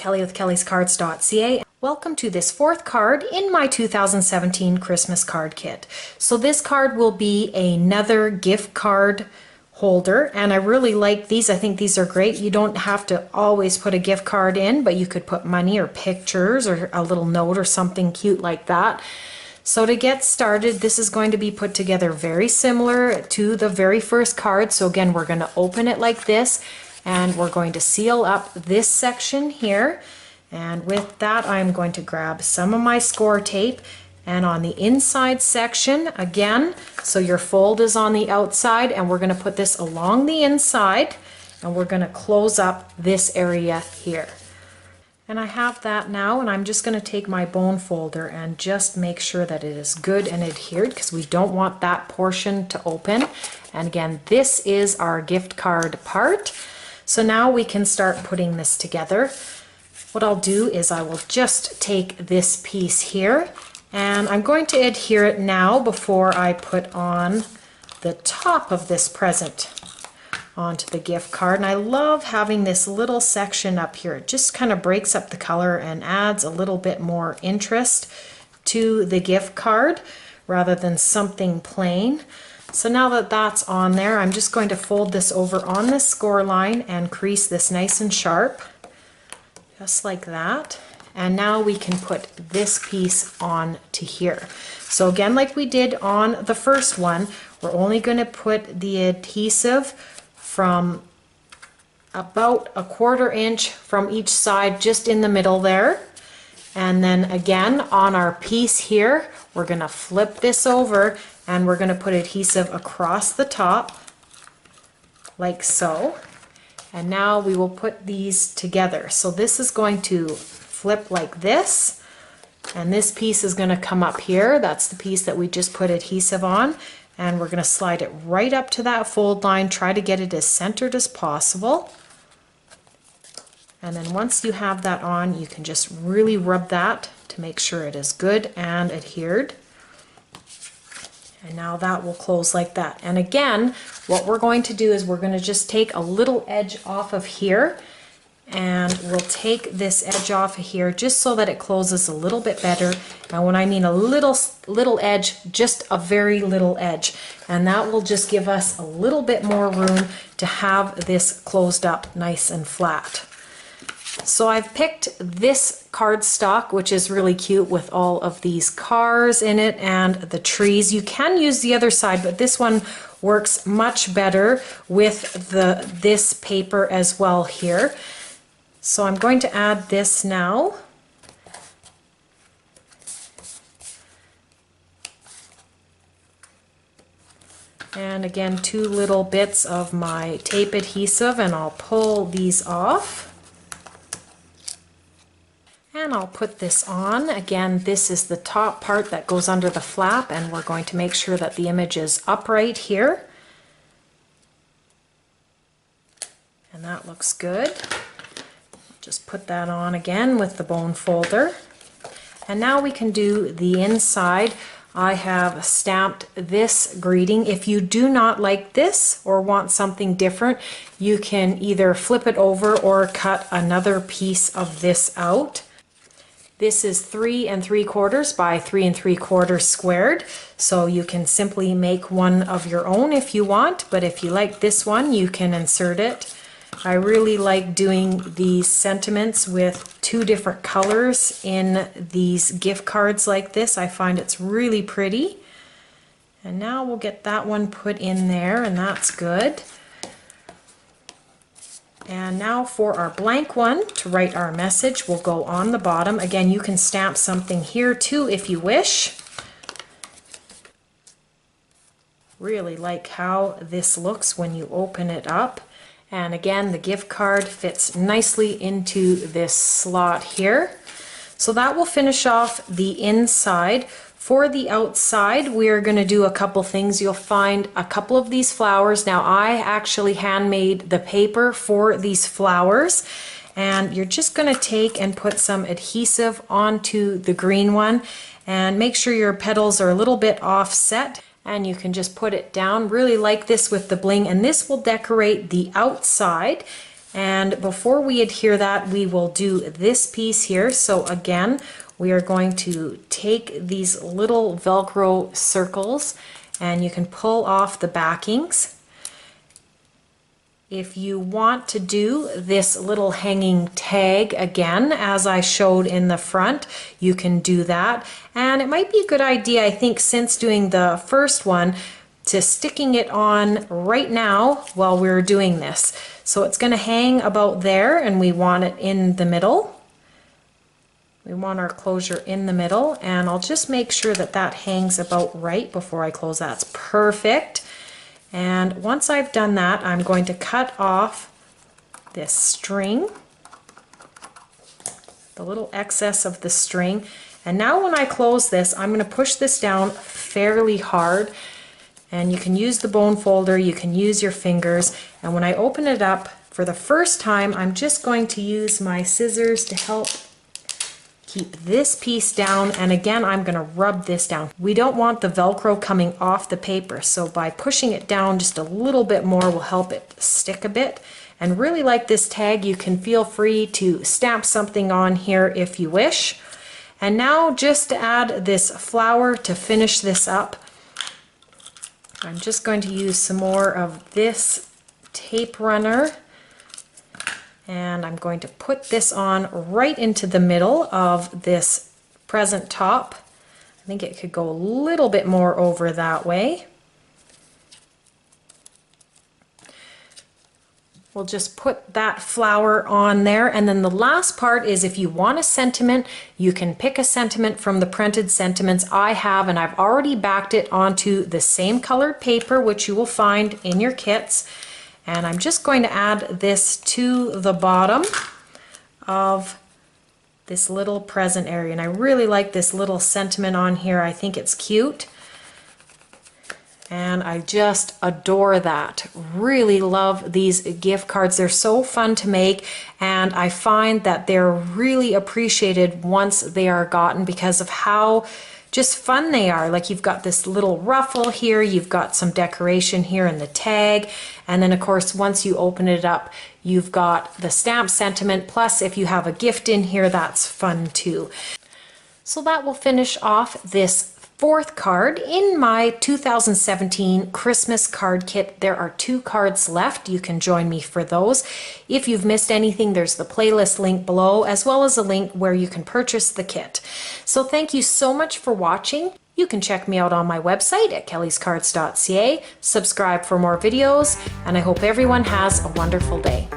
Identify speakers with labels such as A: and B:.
A: Kelly with kellyscards.ca. Welcome to this fourth card in my 2017 Christmas card kit. So this card will be another gift card holder, and I really like these. I think these are great. You don't have to always put a gift card in, but you could put money or pictures or a little note or something cute like that. So to get started, this is going to be put together very similar to the very first card. So again, we're going to open it like this, and we're going to seal up this section here. And with that, I'm going to grab some of my score tape, and on the inside section again, so your fold is on the outside, and we're going to put this along the inside, and we're going to close up this area here. And I have that now, and I'm just going to take my bone folder and just make sure that it is good and adhered, because we don't want that portion to open. And again, this is our gift card part. So now we can start putting this together. What I'll do is I will just take this piece here, and I'm going to adhere it now before I put on the top of this present onto the gift card. And I love having this little section up here. It just kind of breaks up the color and adds a little bit more interest to the gift card rather than something plain. So now that that's on there, I'm just going to fold this over on this score line and crease this nice and sharp, just like that. And now we can put this piece on to here. So again, like we did on the first one, we're only going to put the adhesive from about a 1/4 inch from each side, just in the middle there. And then again, on our piece here, we're going to flip this over, and we're going to put adhesive across the top, like so. And now we will put these together. So this is going to flip like this, and this piece is going to come up here. That's the piece that we just put adhesive on, and we're going to slide it right up to that fold line. Try to get it as centered as possible. And then once you have that on, you can just really rub that to make sure it is good and adhered. And now that will close like that. And again, what we're going to do is we're going to just take a little edge off of here, and we'll take this edge off of here just so that it closes a little bit better. And when I mean a little edge, just a very little edge. And that will just give us a little bit more room to have this closed up nice and flat. So I've picked this cardstock, which is really cute with all of these cars in it and the trees. You can use the other side, but this one works much better with this paper as well here. So I'm going to add this now. And again, 2 little bits of my tape adhesive, and I'll pull these off. And I'll put this on. Again, this is the top part that goes under the flap, and we're going to make sure that the image is upright here. And that looks good. Just put that on again with the bone folder. And now we can do the inside. I have stamped this greeting. If you do not like this or want something different, you can either flip it over or cut another piece of this out. This is 3 3/4 by 3 3/4 squared, so you can simply make one of your own if you want, but if you like this one, you can insert it. I really like doing these sentiments with 2 different colors in these gift cards like this. I find it's really pretty. And now we'll get that one put in there, and that's good. And now for our blank one, to write our message, we'll go on the bottom. Again, you can stamp something here too if you wish. Really like how this looks when you open it up. And again, the gift card fits nicely into this slot here. So that will finish off the inside. For the outside, we're going to do a couple things. You'll find a couple of these flowers. Now, I actually handmade the paper for these flowers, and you're just going to take and put some adhesive onto the green one, and make sure your petals are a little bit offset, and you can just put it down. Really like this with the bling, and this will decorate the outside. And before we adhere that, we will do this piece here. So again, we are going to take these little Velcro circles and you can pull off the backings. If you want to do this little hanging tag again, as I showed in the front, you can do that. And it might be a good idea, I think, since doing the first one, to sticking it on right now while we're doing this. So it's going to hang about there, and we want it in the middle. We want our closure in the middle, and I'll just make sure that that hangs about right before I close. That's perfect. And once I've done that, I'm going to cut off this string, the little excess of the string. And now when I close this, I'm going to push this down fairly hard. And you can use the bone folder, you can use your fingers. And when I open it up for the first time, I'm just going to use my scissors to help keep this piece down, and again I'm going to rub this down. We don't want the Velcro coming off the paper, so by pushing it down just a little bit more will help it stick a bit. And really, like this tag, you can feel free to stamp something on here if you wish. And now just to add this flower to finish this up, I'm just going to use some more of this tape runner. And I'm going to put this on right into the middle of this present top. I think it could go a little bit more over that way. We'll just put that flower on there, and then the last part is, if you want a sentiment, you can pick a sentiment from the printed sentiments I have, and I've already backed it onto the same colored paper, which you will find in your kits. And I'm just going to add this to the bottom of this little present area. And I really like this little sentiment on here. I think it's cute. And I just adore that. Really love these gift cards. They're so fun to make, and I find that they're really appreciated once they are gotten because of how just fun they are. Like, you've got this little ruffle here, you've got some decoration here in the tag, and then of course once you open it up you've got the stamp sentiment, plus if you have a gift in here, that's fun too. So that will finish off this fourth card in my 2017 Christmas card kit. There are 2 cards left. You can join me for those. If you've missed anything, there's the playlist link below, as well as a link where you can purchase the kit. So thank you so much for watching. You can check me out on my website at kellyscards.ca, subscribe for more videos, and I hope everyone has a wonderful day.